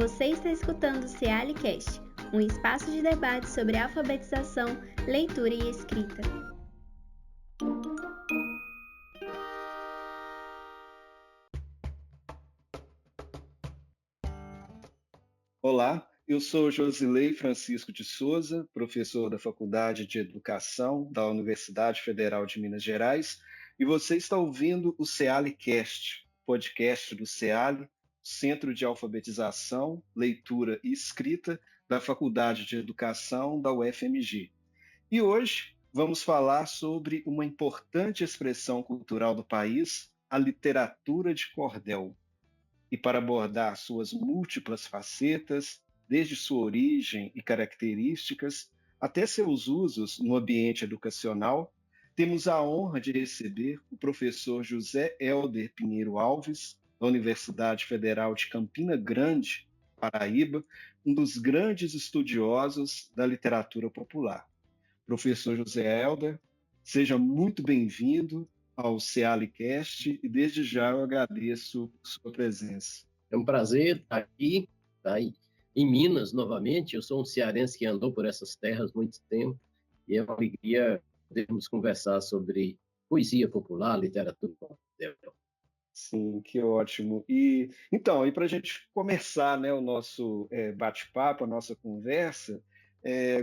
Você está escutando o Cealicast, um espaço de debate sobre alfabetização, leitura e escrita. Olá, eu sou Josilei Francisco de Souza, professor da Faculdade de Educação da Universidade Federal de Minas Gerais, e você está ouvindo o Cealicast, podcast do Ceali, Centro de Alfabetização, Leitura e Escrita da Faculdade de Educação da UFMG. E hoje vamos falar sobre uma importante expressão cultural do país, a literatura de cordel. E para abordar suas múltiplas facetas, desde sua origem e características até seus usos no ambiente educacional, temos a honra de receber o professor José Helder Pinheiro Alves, da Universidade Federal de Campina Grande, Paraíba, um dos grandes estudiosos da literatura popular. Professor José Helder, seja muito bem-vindo ao Cealicast e desde já eu agradeço sua presença. É um prazer estar aqui, em Minas novamente. Eu sou um cearense que andou por essas terras muito tempo e é uma alegria podermos conversar sobre poesia popular, literatura popular. Sim, que ótimo. E então, para a gente começar, né, o nosso bate-papo, a nossa conversa,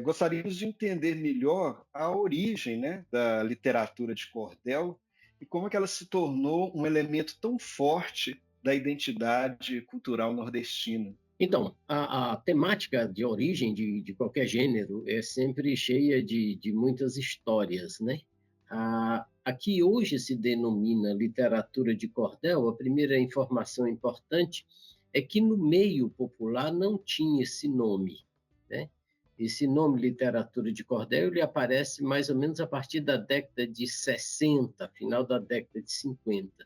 gostaríamos de entender melhor a origem, né, da literatura de cordel e como é que ela se tornou um elemento tão forte da identidade cultural nordestina. Então, a temática de origem de qualquer gênero é sempre cheia de muitas histórias, né? A que hoje se denomina literatura de cordel, a primeira informação importante é que no meio popular não tinha esse nome, né? Esse nome literatura de cordel ele aparece mais ou menos a partir da década de 60, final da década de 50.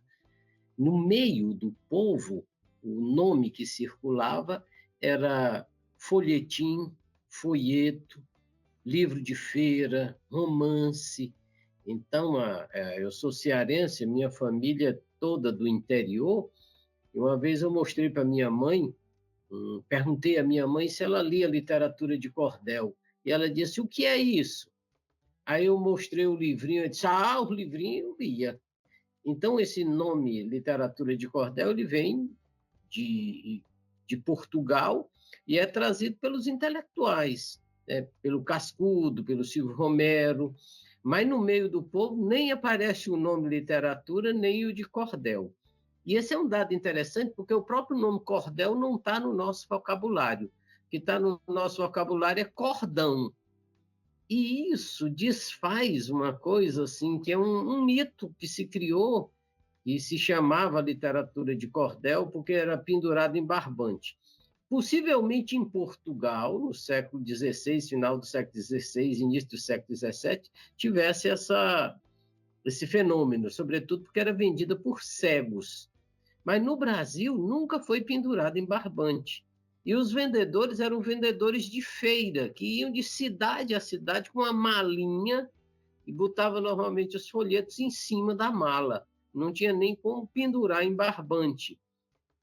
No meio do povo, o nome que circulava era folhetim, folheto, livro de feira, romance. Então, eu sou cearense, minha família é toda do interior. E uma vez eu mostrei para minha mãe, perguntei à minha mãe se ela lia literatura de cordel. E ela disse, o que é isso? Aí eu mostrei o livrinho, eu disse, o livrinho eu lia. Então, esse nome, literatura de cordel, ele vem de Portugal e é trazido pelos intelectuais, né? Pelo Cascudo, pelo Silvio Romero, mas no meio do povo nem aparece o nome literatura, nem o de cordel. E esse é um dado interessante, porque o próprio nome cordel não está no nosso vocabulário. O que está no nosso vocabulário é cordão. E isso desfaz uma coisa assim, que é um mito que se criou e se chamava literatura de cordel porque era pendurado em barbante. Possivelmente em Portugal, no século XVI, final do século XVI, início do século XVII, tivesse esse fenômeno, sobretudo porque era vendida por cegos. Mas no Brasil nunca foi pendurado em barbante. E os vendedores eram vendedores de feira, que iam de cidade a cidade com uma malinha e botavam normalmente os folhetos em cima da mala. Não tinha nem como pendurar em barbante.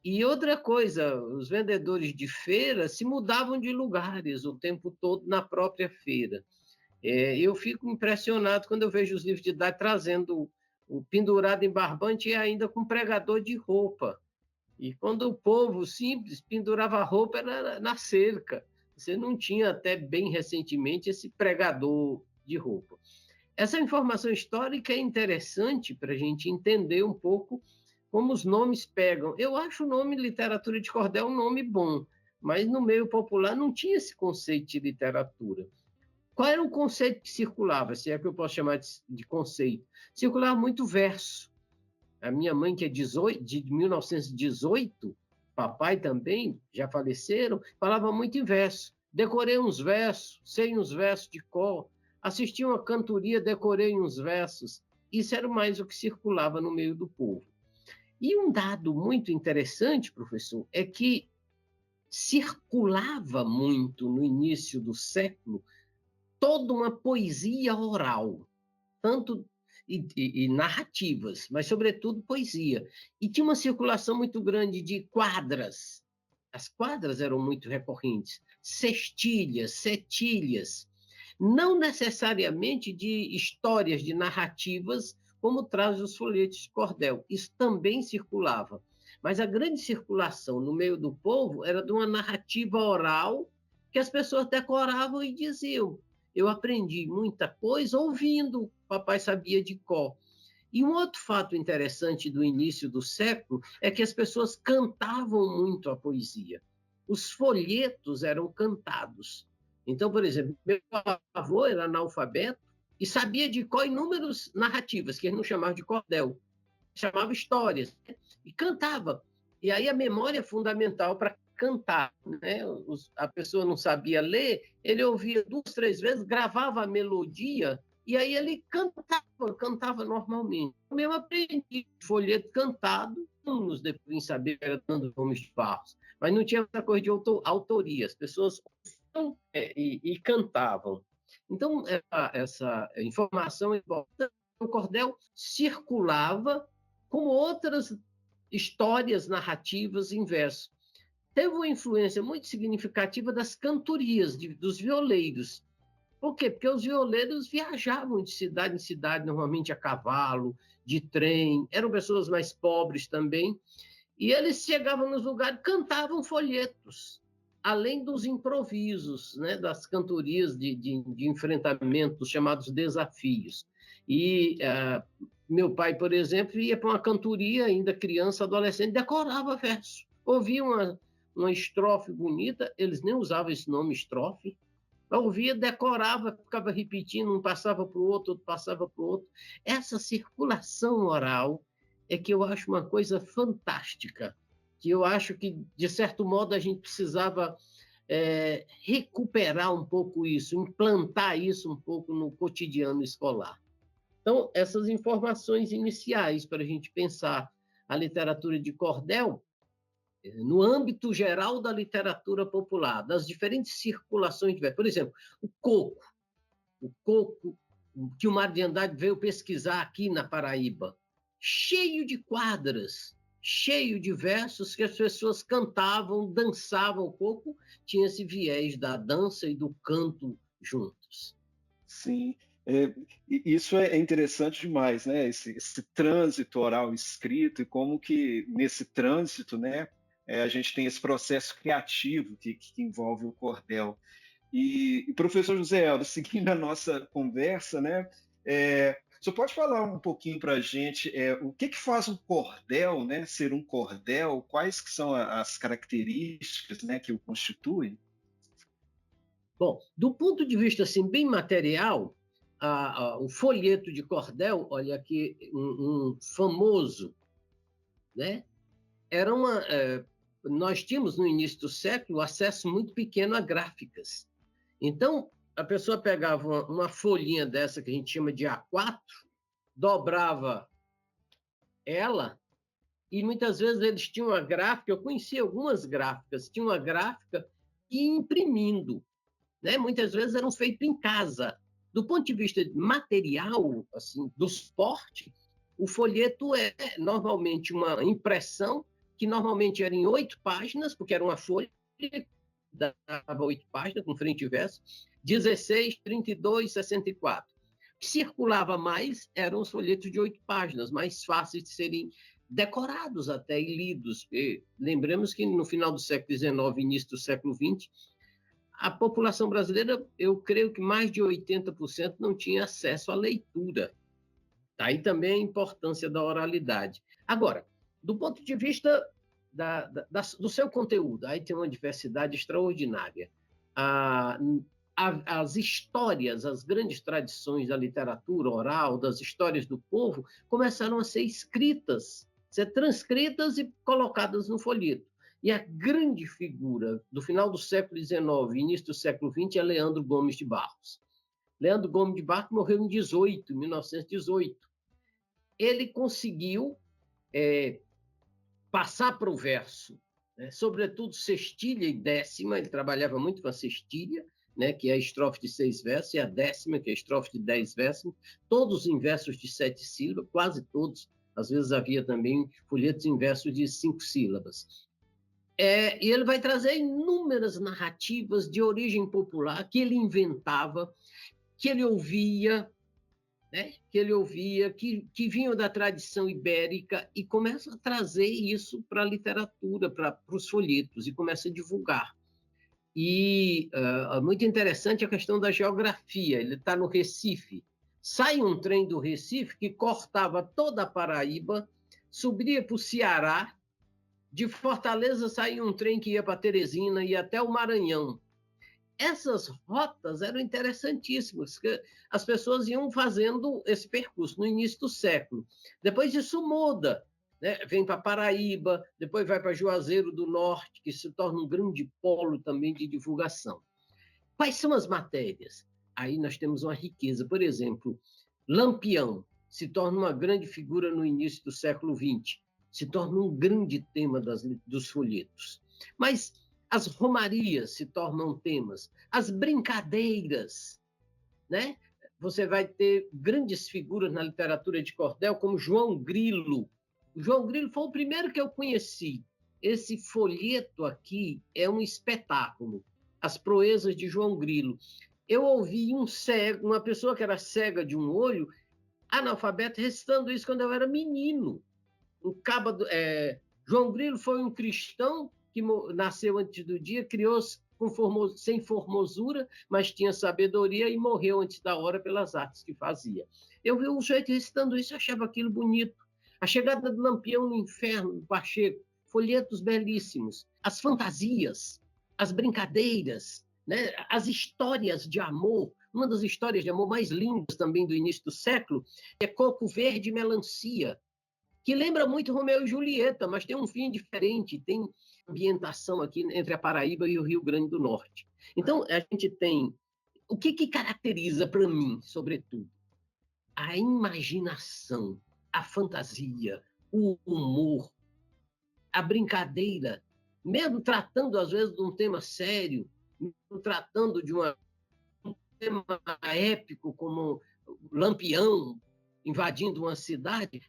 E outra coisa, os vendedores de feira se mudavam de lugares o tempo todo na própria feira. Eu fico impressionado quando eu vejo os livros didáticos trazendo o pendurado em barbante e ainda com pregador de roupa. E quando o povo simples pendurava a roupa era na cerca. Você não tinha até bem recentemente esse pregador de roupa. Essa informação histórica é interessante para a gente entender um pouco como os nomes pegam. Eu acho o nome literatura de cordel um nome bom, mas no meio popular não tinha esse conceito de literatura. Qual era o conceito que circulava, se é que eu posso chamar de conceito? Circulava muito verso. A minha mãe, que é de 1918, papai também, já faleceram, falava muito em verso. Decorei uns versos, sei uns versos de cor, assisti uma cantoria, decorei uns versos. Isso era mais o que circulava no meio do povo. E um dado muito interessante, professor, é que circulava muito no início do século toda uma poesia oral, tanto e narrativas, mas sobretudo poesia. E tinha uma circulação muito grande de quadras. as quadras eram muito recorrentes, sextilhas, setilhas, não necessariamente de histórias, de narrativas, como traz os folhetos de cordel. Isso também circulava. Mas a grande circulação no meio do povo era de uma narrativa oral que as pessoas decoravam e diziam. Eu aprendi muita coisa ouvindo, papai sabia de cor. E um outro fato interessante do início do século é que as pessoas cantavam muito a poesia. Os folhetos eram cantados. Então, por exemplo, meu avô era analfabeto e sabia de cor inúmeras narrativas, que ele não chamava de cordel, chamava histórias, né? E cantava. E aí a memória é fundamental para cantar, né? A pessoa não sabia ler, ele ouvia 2, 3 vezes, gravava a melodia e aí ele cantava normalmente. Eu mesmo aprendi folheto cantado, anos depois em saber que era Leandro Gomes de Barros, mas não tinha essa coisa de autoria, as pessoas ouviam e cantavam. Então, essa informação é importante. O cordel circulava como outras histórias narrativas em verso. Teve uma influência muito significativa das cantorias, dos violeiros. Por quê? Porque os violeiros viajavam de cidade em cidade, normalmente a cavalo, de trem, eram pessoas mais pobres também, e eles chegavam nos lugares, cantavam folhetos, além dos improvisos, né, das cantorias de enfrentamento, chamados desafios. E meu pai, por exemplo, ia para uma cantoria, ainda criança, adolescente, decorava verso. Ouvia uma estrofe bonita, eles nem usavam esse nome estrofe, ouvia, decorava, ficava repetindo, um passava para o outro, outro passava para o outro. Essa circulação oral é que eu acho uma coisa fantástica, que eu acho que, de certo modo, a gente precisava recuperar um pouco isso, implantar isso um pouco no cotidiano escolar. Então, essas informações iniciais para a gente pensar a literatura de cordel, no âmbito geral da literatura popular, das diferentes circulações. Por exemplo, o coco que o Mário de Andrade veio pesquisar aqui na Paraíba, cheio de quadras, cheio de versos que as pessoas cantavam, dançavam. O coco tinha esse viés da dança e do canto juntos. Sim, isso é interessante demais, né? Esse trânsito oral escrito e como que nesse trânsito, né, a gente tem esse processo criativo que envolve o cordel. E professor José Eldo, seguindo a nossa conversa, né, o senhor pode falar um pouquinho para a gente o que faz um cordel, né, ser um cordel? Quais que são as características, né, que o constituem? Bom, do ponto de vista assim, bem material, o folheto de cordel, olha aqui, um famoso, né? Nós tínhamos no início do século acesso muito pequeno a gráficas. Então, a pessoa pegava uma folhinha dessa que a gente chama de A4, dobrava ela e muitas vezes eles tinham uma gráfica, eu conhecia algumas gráficas, tinha uma gráfica e imprimindo, né? Muitas vezes eram feitos em casa. Do ponto de vista material, assim, do suporte, o folheto é normalmente uma impressão que normalmente era em 8 páginas, porque era uma folha que dava 8 páginas, com frente e verso, 16, 32, 64. O que circulava mais eram os folhetos de 8 páginas, mais fáceis de serem decorados até e lidos. E lembremos que no final do século XIX, início do século XX, a população brasileira, eu creio que mais de 80% não tinha acesso à leitura. Daí também a importância da oralidade. Agora, do ponto de vista do seu conteúdo, aí tem uma diversidade extraordinária. As histórias, as grandes tradições da literatura oral, das histórias do povo, começaram a ser escritas, ser transcritas e colocadas no folheto. E a grande figura do final do século XIX e início do século XX é Leandro Gomes de Barros. Leandro Gomes de Barros morreu em 1918. Ele conseguiu passar para o verso, né? Sobretudo sextilha e décima, ele trabalhava muito com a sextilha, né? Que é a estrofe de 6 versos, e a décima, que é a estrofe de 10 versos, todos em versos de 7 sílabas, quase todos. Às vezes havia também folhetos em versos de 5 sílabas. E ele vai trazer inúmeras narrativas de origem popular que ele inventava, que ele ouvia, né? Que vinham da tradição ibérica, e começa a trazer isso para a literatura, para os folhetos, e começa a divulgar. E muito interessante a questão da geografia. Ele está no Recife. Sai um trem do Recife que cortava toda a Paraíba, subia para o Ceará. De Fortaleza saía um trem que ia para Teresina e até o Maranhão. Essas rotas eram interessantíssimas, que as pessoas iam fazendo esse percurso no início do século. Depois isso muda, né? Vem para Paraíba, depois vai para Juazeiro do Norte, que se torna um grande polo também de divulgação. Quais são as matérias? Aí nós temos uma riqueza. Por exemplo, Lampião se torna uma grande figura no início do século XX, se torna um grande tema dos folhetos. Mas as romarias se tornam temas, as brincadeiras, né? Você vai ter grandes figuras na literatura de cordel, como João Grilo. O João Grilo foi o primeiro que eu conheci. Esse folheto aqui é um espetáculo, As Proezas de João Grilo. Eu ouvi um cego, uma pessoa que era cega de um olho, analfabeto, recitando isso quando eu era menino. João Grilo foi um cristão que nasceu antes do dia, criou-se sem formosura, mas tinha sabedoria, e morreu antes da hora pelas artes que fazia. Eu vi um sujeito recitando isso, achava aquilo bonito. A Chegada do Lampião no Inferno, do Pacheco, folhetos belíssimos. As fantasias, as brincadeiras, né? As histórias de amor. Uma das histórias de amor mais lindas também do início do século é Coco Verde e Melancia, que lembra muito Romeu e Julieta, mas tem um fim diferente, tem ambientação aqui entre a Paraíba e o Rio Grande do Norte. Então, a gente tem... O que caracteriza, para mim, sobretudo? A imaginação, a fantasia, o humor, a brincadeira, mesmo tratando, às vezes, de um tema sério, mesmo tratando de um tema épico, como Lampião invadindo uma cidade,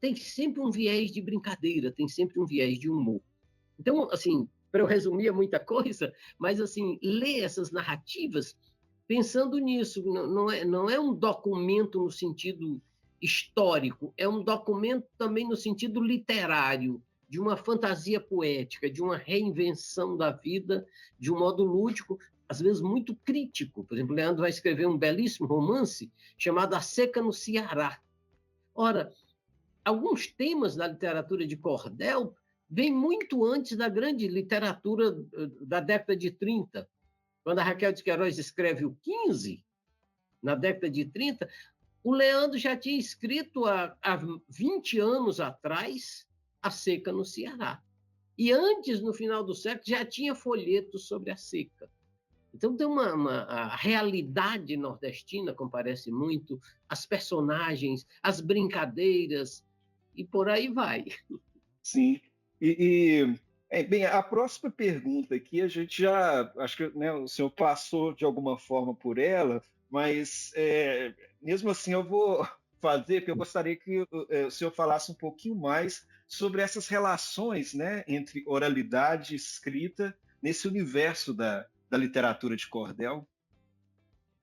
tem sempre um viés de brincadeira, tem sempre um viés de humor. Então, assim, para eu resumir muita coisa, mas, assim, ler essas narrativas pensando nisso, não é um documento no sentido histórico, é um documento também no sentido literário, de uma fantasia poética, de uma reinvenção da vida, de um modo lúdico, às vezes muito crítico. Por exemplo, Leandro vai escrever um belíssimo romance chamado A Seca no Ceará. Ora, alguns temas da literatura de cordel vêm muito antes da grande literatura da década de 30. Quando a Raquel de Queiroz escreve o 15, na década de 30, o Leandro já tinha escrito há 20 anos atrás A Seca no Ceará. E antes, no final do século, já tinha folhetos sobre a seca. Então, tem a realidade nordestina comparece muito, as personagens, as brincadeiras, e por aí vai. Sim. Bem, a próxima pergunta aqui, a gente já, acho que, né, o senhor passou de alguma forma por ela, mas mesmo assim eu vou fazer, porque eu gostaria que o senhor falasse um pouquinho mais sobre essas relações, né, entre oralidade e escrita nesse universo da literatura de cordel.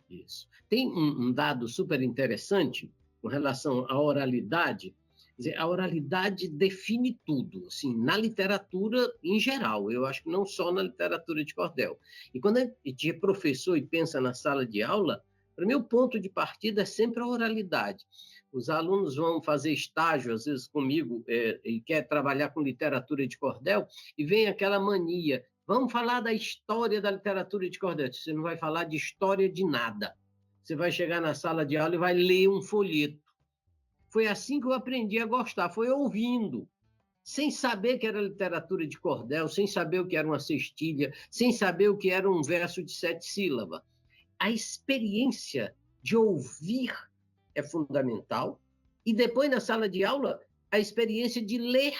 Isso. Tem um dado super interessante com relação à oralidade. Quer dizer, a oralidade define tudo, assim, na literatura em geral, eu acho que não só na literatura de cordel. E quando a gente é professor e pensa na sala de aula, para mim o ponto de partida é sempre a oralidade. Os alunos vão fazer estágio, às vezes comigo, e quer trabalhar com literatura de cordel, e vem aquela mania: vamos falar da história da literatura de cordel. Você não vai falar de história de nada. Você vai chegar na sala de aula e vai ler um folheto. Foi assim que eu aprendi a gostar, foi ouvindo, sem saber que era literatura de cordel, sem saber o que era uma cestilha, sem saber o que era um verso de 7 sílabas. A experiência de ouvir é fundamental, e depois, na sala de aula, a experiência de ler,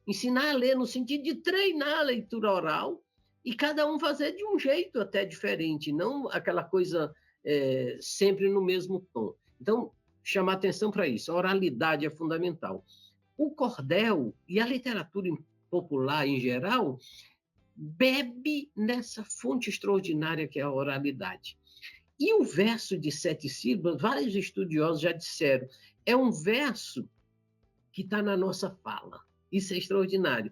ensinar a ler no sentido de treinar a leitura oral, e cada um fazer de um jeito até diferente, não aquela coisa sempre no mesmo tom. Então, chamar atenção para isso. A oralidade é fundamental. O cordel e a literatura popular em geral, bebe nessa fonte extraordinária que é a oralidade. E o verso de 7 sílabas, vários estudiosos já disseram, é um verso que está na nossa fala. Isso é extraordinário.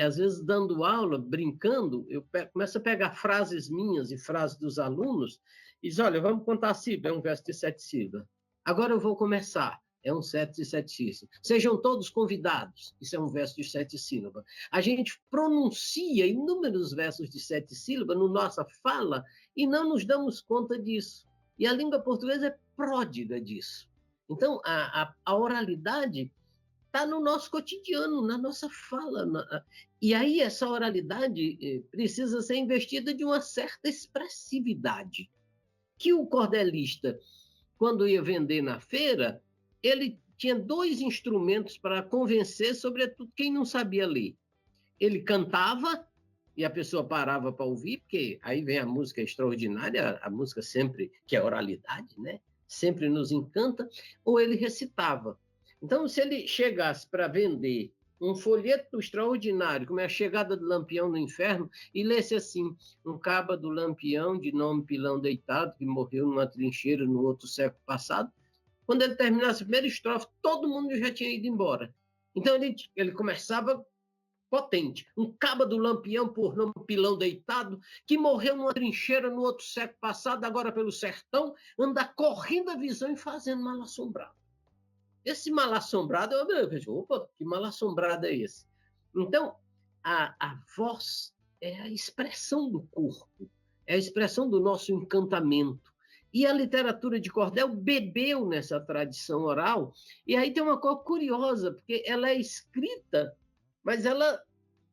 Às vezes, dando aula, brincando, eu começo a pegar frases minhas e frases dos alunos e diz, olha, vamos contar a sílaba, é um verso de 7 sílabas. Agora eu vou começar, é um verso de 7 sílabas. Sejam todos convidados, isso é um verso de 7 sílabas. A gente pronuncia inúmeros versos de 7 sílabas na nossa fala e não nos damos conta disso. E a língua portuguesa é pródiga disso. Então, a oralidade está no nosso cotidiano, na nossa fala. E aí essa oralidade precisa ser investida de uma certa expressividade, que o cordelista, quando ia vender na feira, ele tinha 2 instrumentos para convencer, sobretudo quem não sabia ler. Ele cantava, e a pessoa parava para ouvir, porque aí vem a música extraordinária, a música sempre, que é oralidade, né? Sempre nos encanta, ou ele recitava. Então, se ele chegasse para vender um folheto extraordinário, como é a chegada do Lampião no inferno, e lesse assim, um caba do Lampião, de nome Pilão Deitado, que morreu numa trincheira no outro século passado, quando ele terminasse a primeira estrofe, todo mundo já tinha ido embora. Então, ele começava potente. Um caba do Lampião, por nome Pilão Deitado, que morreu numa trincheira no outro século passado, agora pelo sertão, anda correndo a visão e fazendo mal-assombrado. Esse mal-assombrado, eu vejo, opa, que mal-assombrado é esse? Então, a voz é a expressão do corpo, é a expressão do nosso encantamento. E a literatura de cordel bebeu nessa tradição oral, e aí tem uma coisa curiosa, porque ela é escrita, mas ela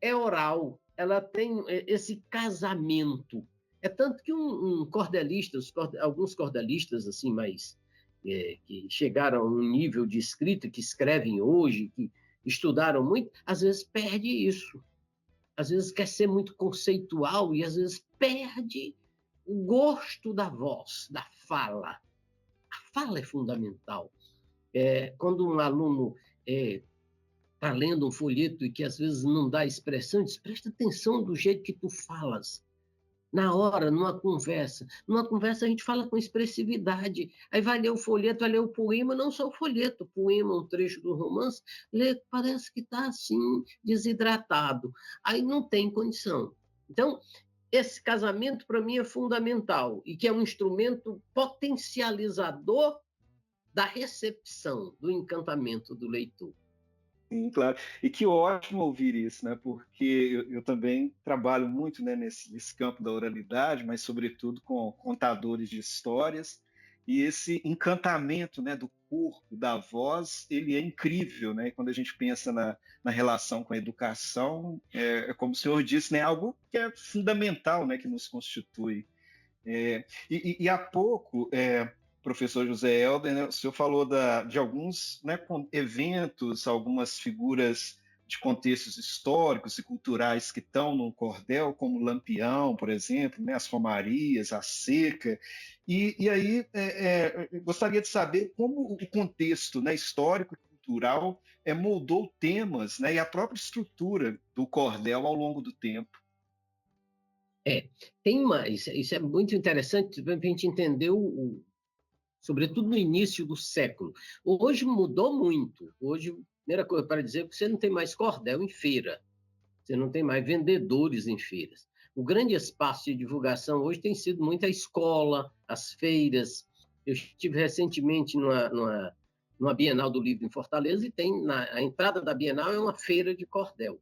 é oral, ela tem esse casamento. É tanto que um cordelista, alguns cordelistas assim mais que chegaram a um nível de escrita, que escrevem hoje, que estudaram muito, às vezes perde isso. Às vezes quer ser muito conceitual e às vezes perde o gosto da voz, da fala. A fala é fundamental. Quando um aluno está lendo um folheto e que às vezes não dá expressão, diz, presta atenção do jeito que tu falas. Na hora, numa conversa. Numa conversa a gente fala com expressividade. Aí vai ler o folheto, vai ler o poema, não só o folheto, o poema, um trecho do romance, lê, parece que está assim, desidratado. Aí não tem condição. Então, esse casamento para mim é fundamental e que é um instrumento potencializador da recepção, do encantamento do leitor. Sim, claro. E que ótimo ouvir isso, né? Porque eu também trabalho muito, né, nesse campo da oralidade, mas sobretudo com contadores de histórias. E esse encantamento, né, do corpo, da voz, ele é incrível, né? E quando a gente pensa na relação com a educação, como o senhor disse, né, algo que é fundamental, né, que nos constitui. E há pouco, professor José Helder, né, o senhor falou de alguns, né, eventos, algumas figuras de contextos históricos e culturais que estão no cordel, como o Lampião, por exemplo, né, as Romarias, a Seca. E aí gostaria de saber como o contexto, né, histórico e cultural moldou temas, né, e a própria estrutura do cordel ao longo do tempo. Isso é muito interessante para a gente entender, sobretudo no início do século. Hoje mudou muito. Hoje, a primeira coisa para dizer é que você não tem mais cordel em feira, você não tem mais vendedores em feiras. O grande espaço de divulgação hoje tem sido muito a escola, as feiras. Eu estive recentemente numa Bienal do Livro em Fortaleza e a entrada da Bienal é uma feira de cordel.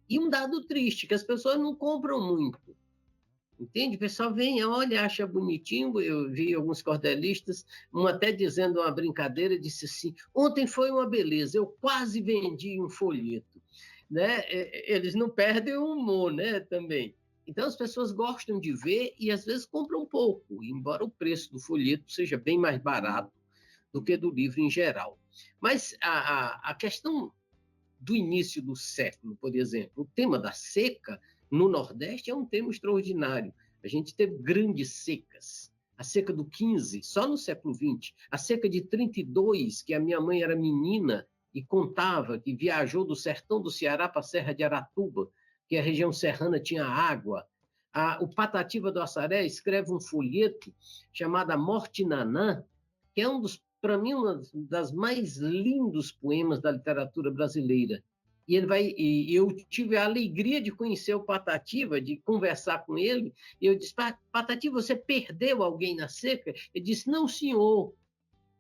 E um dado triste, que as pessoas não compram muito. Entende? O pessoal vem, olha, acha bonitinho. Eu vi alguns cordelistas, um até dizendo uma brincadeira, disse assim, ontem foi uma beleza, eu quase vendi um folheto. Né? Eles não perdem o humor, né, também. Então, as pessoas gostam de ver e, às vezes, compram pouco, embora o preço do folheto seja bem mais barato do que do livro em geral. Mas a questão do início do século, por exemplo, o tema da seca no Nordeste é um tema extraordinário. A gente teve grandes secas. A seca do 15, só no século XX. A seca de 32, que a minha mãe era menina, e contava que viajou do sertão do Ceará para a Serra de Aratuba, que a região serrana tinha água. O Patativa do Assaré escreve um folheto chamado A Morte Nanã, que é para mim, um das mais lindos poemas da literatura brasileira. E eu tive a alegria de conhecer o Patativa, de conversar com ele, e eu disse: Patativa, você perdeu alguém na seca? Ele disse: não, senhor,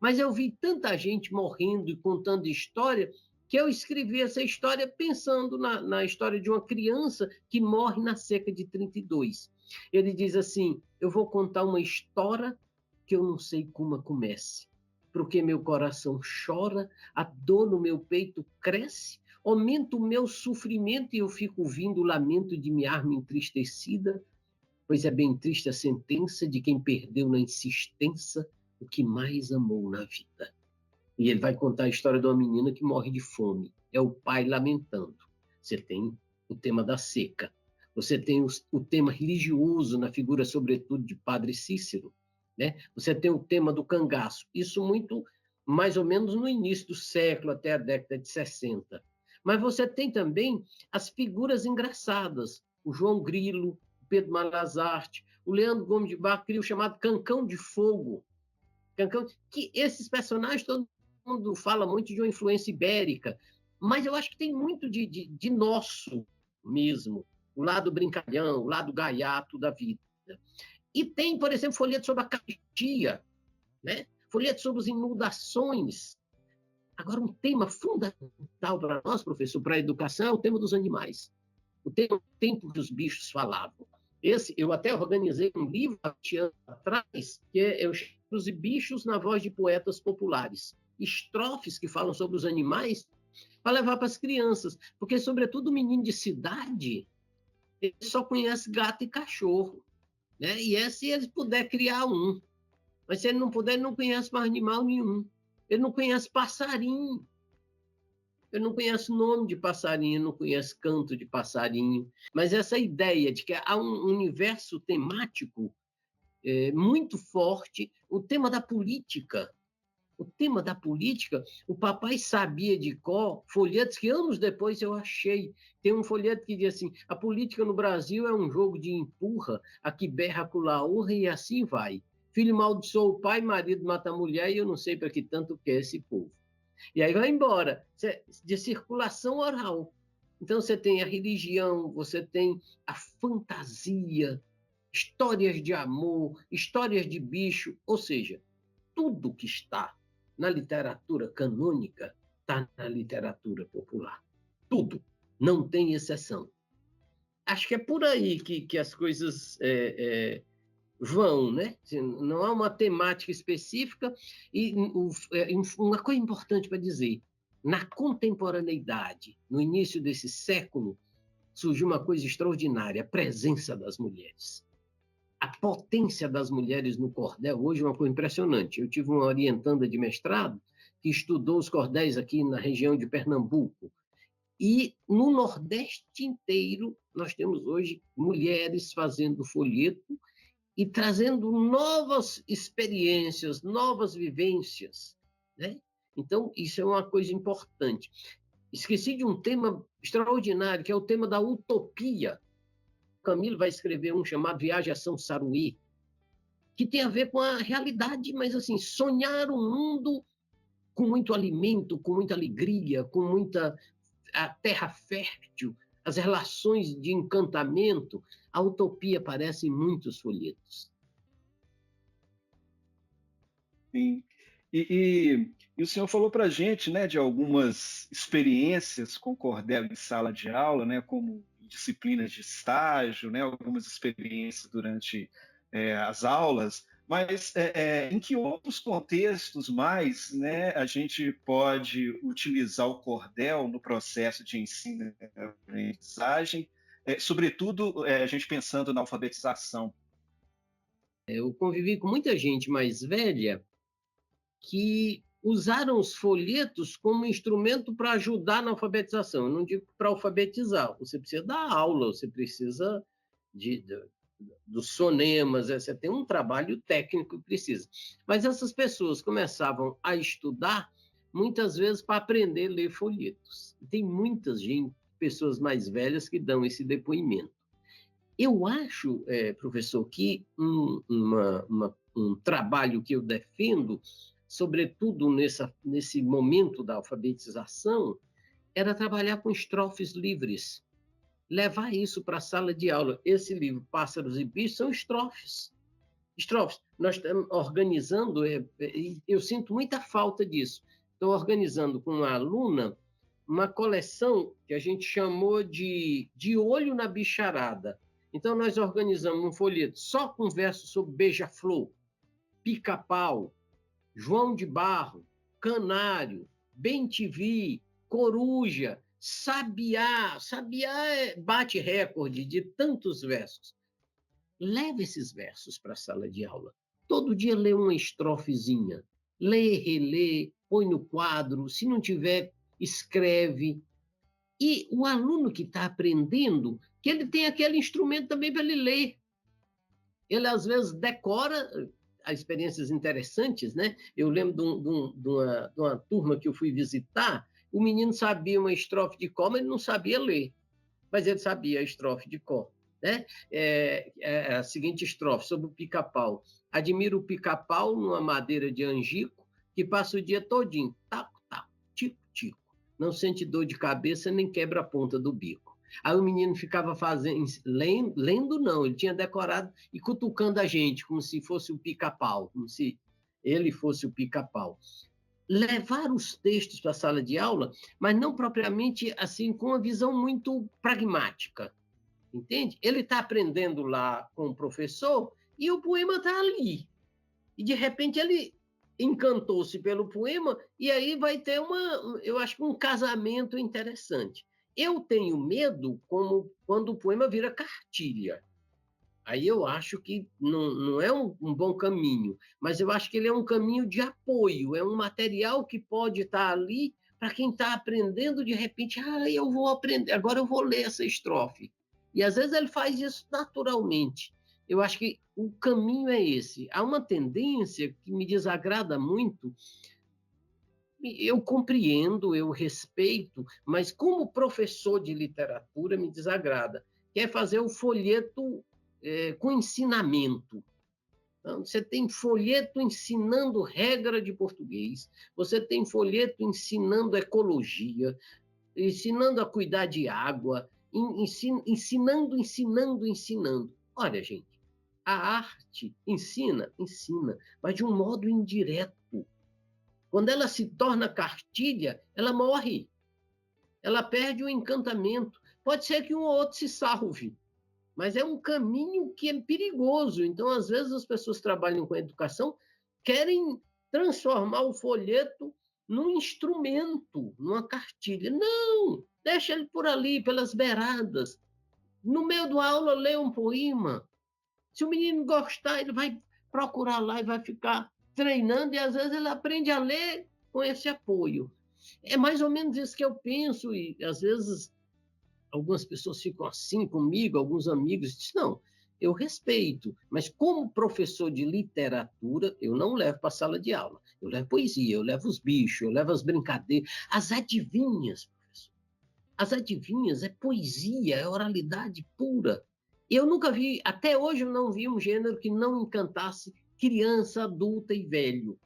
mas eu vi tanta gente morrendo e contando história, que eu escrevi essa história pensando na história de uma criança que morre na seca de 32. Ele diz assim: eu vou contar uma história que eu não sei como comece, porque meu coração chora, a dor no meu peito cresce, aumenta o meu sofrimento e eu fico ouvindo o lamento de minha alma entristecida, pois é bem triste a sentença de quem perdeu na insistência o que mais amou na vida. E ele vai contar a história de uma menina que morre de fome. É o pai lamentando. Você tem o tema da seca. Você tem o tema religioso na figura, sobretudo, de Padre Cícero. Né? Você tem o tema do cangaço. Isso muito, mais ou menos, no início do século, até a década de 60. Mas você tem também as figuras engraçadas. O João Grilo, o Pedro Malazarte, o Leandro Gomes de Barro cria o chamado Cancão de Fogo. Que esses personagens, todo mundo fala muito de uma influência ibérica, mas eu acho que tem muito de nosso mesmo, o lado brincalhão, o lado gaiato da vida. E tem, por exemplo, folheto sobre a carestia, né? Folheto sobre as inundações. Agora, um tema fundamental para nós, professor, para a educação, é o tema dos animais. O tempo que os bichos falavam. Eu até organizei um livro há 20 anos atrás, que eu chamo Os Bichos na Voz de Poetas Populares. Estrofes que falam sobre os animais para levar para as crianças. Porque, sobretudo, o menino de cidade, ele só conhece gato e cachorro. Né? E é se ele puder criar um. Mas se ele não puder, ele não conhece mais animal nenhum. Ele não conhece passarinho. Ele não conhece nome de passarinho, não conhece canto de passarinho. Mas essa ideia de que há um universo temático muito forte, o tema da política. O tema da política, o papai sabia de cor, folhetos que anos depois eu achei. Tem um folheto que diz assim: a política no Brasil é um jogo de empurra, a que berra, acolá honra e assim vai. Filho maldiçoa o pai, marido mata a mulher e eu não sei para que tanto quer esse povo. E aí vai embora, de circulação oral. Então você tem a religião, você tem a fantasia, histórias de amor, histórias de bicho, ou seja, tudo que está na literatura canônica está na literatura popular. Tudo, não tem exceção. Acho que é por aí que as coisas vão, né? Não há uma temática específica. E uma coisa importante para dizer: na contemporaneidade, no início desse século, surgiu uma coisa extraordinária: a presença das mulheres. A potência das mulheres no cordel hoje é uma coisa impressionante. Eu tive uma orientanda de mestrado que estudou os cordéis aqui na região de Pernambuco. E no Nordeste inteiro, nós temos hoje mulheres fazendo folheto e trazendo novas experiências, novas vivências. Né? Então, isso é uma coisa importante. Esqueci de um tema extraordinário, que é o tema da utopia. Camilo vai escrever um chamado Viagem a São Saruí, que tem a ver com a realidade, mas assim, sonhar um mundo com muito alimento, com muita alegria, com muita a terra fértil, as relações de encantamento. A utopia aparece em muitos folhetos. Sim. E o senhor falou para a gente, né, de algumas experiências com cordel em sala de aula, né, como disciplinas de estágio, né, algumas experiências durante as aulas, mas em que outros contextos mais, né, a gente pode utilizar o cordel no processo de ensino e aprendizagem, sobretudo a gente pensando na alfabetização? Eu convivi com muita gente mais velha que usaram os folhetos como instrumento para ajudar na alfabetização. Eu não digo para alfabetizar, você precisa dar aula, você precisa dos fonemas, você tem um trabalho técnico que precisa. Mas essas pessoas começavam a estudar muitas vezes para aprender a ler folhetos. Tem muitas pessoas mais velhas que dão esse depoimento. Eu acho, professor, que um trabalho que eu defendo, sobretudo nesse momento da alfabetização, era trabalhar com estrofes livres, levar isso para a sala de aula. Esse livro, Pássaros e Bichos, são estrofes. Estrofes. Nós estamos organizando, eu sinto muita falta disso. Estou organizando com uma aluna uma coleção que a gente chamou de Olho na Bicharada. Então, nós organizamos um folheto só com versos sobre beija-flor, pica-pau, João de Barro, canário, bem-te-vi, coruja, sabiá. Sabiá bate recorde de tantos versos. Leve esses versos para a sala de aula. Todo dia lê uma estrofezinha. Lê, relê, põe no quadro. Se não tiver, escreve. E o aluno que está aprendendo, que ele tem aquele instrumento também para ele ler. Ele, às vezes, decora experiências interessantes, né? Eu lembro de uma turma que eu fui visitar, o menino sabia uma estrofe de cor, mas ele não sabia ler. Mas ele sabia a estrofe de cor. Né? A seguinte estrofe, sobre o pica-pau. Admiro o pica-pau numa madeira de angico, que passa o dia todinho, taco, taco, tico, tico. Não sente dor de cabeça, nem quebra a ponta do bico. Aí o menino ficava lendo não, ele tinha decorado e cutucando a gente, como se fosse o pica-pau, como se ele fosse o pica-pau. Levar os textos para a sala de aula, mas não propriamente assim, com uma visão muito pragmática. Entende? Ele está aprendendo lá com o professor e o poema está ali. E, de repente, ele encantou-se pelo poema e aí vai ter eu acho que um casamento interessante. Eu tenho medo quando o poema vira cartilha. Aí eu acho que não é um bom caminho, mas eu acho que ele é um caminho de apoio, é um material que pode estar ali para quem está aprendendo, de repente, eu vou aprender, agora eu vou ler essa estrofe. E às vezes ele faz isso naturalmente. Eu acho que o caminho é esse. Há uma tendência que me desagrada muito, eu compreendo, eu respeito, mas como professor de literatura me desagrada, que é fazer o folheto com ensinamento. Então, você tem folheto ensinando regra de português, você tem folheto ensinando ecologia, ensinando a cuidar de água, ensinando. Olha, gente, a arte ensina, mas de um modo indireto. Quando ela se torna cartilha, ela morre. Ela perde o encantamento. Pode ser que um ou outro se salve, mas é um caminho que é perigoso. Então, às vezes, as pessoas que trabalham com educação querem transformar o folheto num instrumento, numa cartilha. Não! Deixa ele por ali, pelas beiradas. No meio da aula, lê um poema. Se o menino gostar, ele vai procurar lá e vai ficar treinando, e às vezes ele aprende a ler com esse apoio. É mais ou menos isso que eu penso, e às vezes algumas pessoas ficam assim comigo, alguns amigos, dizem, não, eu respeito, mas como professor de literatura, eu não levo para a sala de aula. Eu levo poesia, eu levo os bichos, eu levo as brincadeiras, as adivinhas, professor. As adivinhas é poesia, é oralidade pura. Eu nunca vi, até hoje eu não vi um gênero que não encantasse criança, adulta e velho.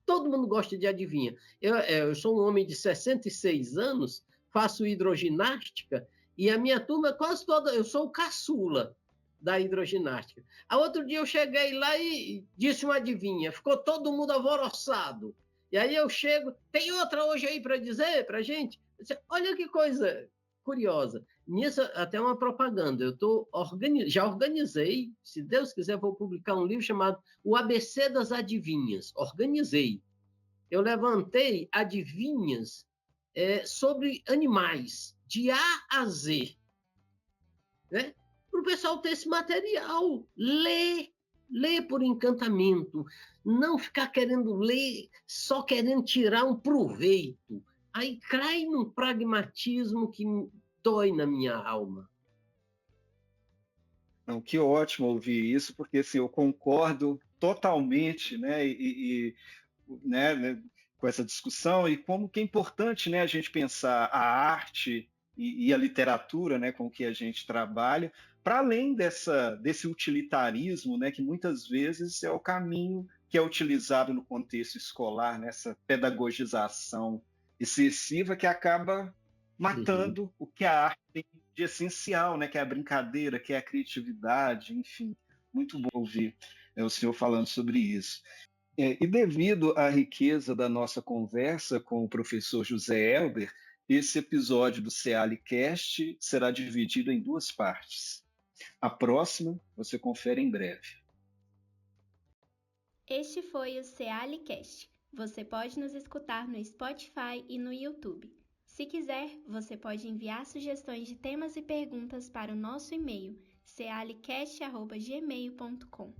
Todo mundo gosta de adivinha. Eu sou um homem de 66 anos, faço hidroginástica, e a minha turma quase toda, eu sou o caçula da hidroginástica. A outro dia eu cheguei lá e disse uma adivinha, ficou todo mundo alvoroçado. E aí eu chego, tem outra hoje aí para dizer para a gente? Olha que coisa curiosa. Nisso, até uma propaganda. Eu já organizei, se Deus quiser, vou publicar um livro chamado O ABC das Adivinhas. Organizei. Eu levantei adivinhas sobre animais, de A a Z. Né? Para o pessoal ter esse material. Ler por encantamento. Não ficar querendo ler, só querendo tirar um proveito. Aí cai num pragmatismo que dói na minha alma. Não, que ótimo ouvir isso, porque assim, eu concordo totalmente, né? Né, com essa discussão e como que é importante, né, a gente pensar a arte e a literatura, né, com que a gente trabalha, para além desse utilitarismo, né, que muitas vezes é o caminho que é utilizado no contexto escolar, nessa pedagogização excessiva que acaba Uhum. matando o que a arte tem de essencial, né, que é a brincadeira, que é a criatividade, enfim. Muito bom ouvir o senhor falando sobre isso. E devido à riqueza da nossa conversa com o professor José Elber, esse episódio do CEALIcast será dividido em duas partes. A próxima você confere em breve. Este foi o CEALIcast. Você pode nos escutar no Spotify e no YouTube. Se quiser, você pode enviar sugestões de temas e perguntas para o nosso e-mail cealicast@gmail.com.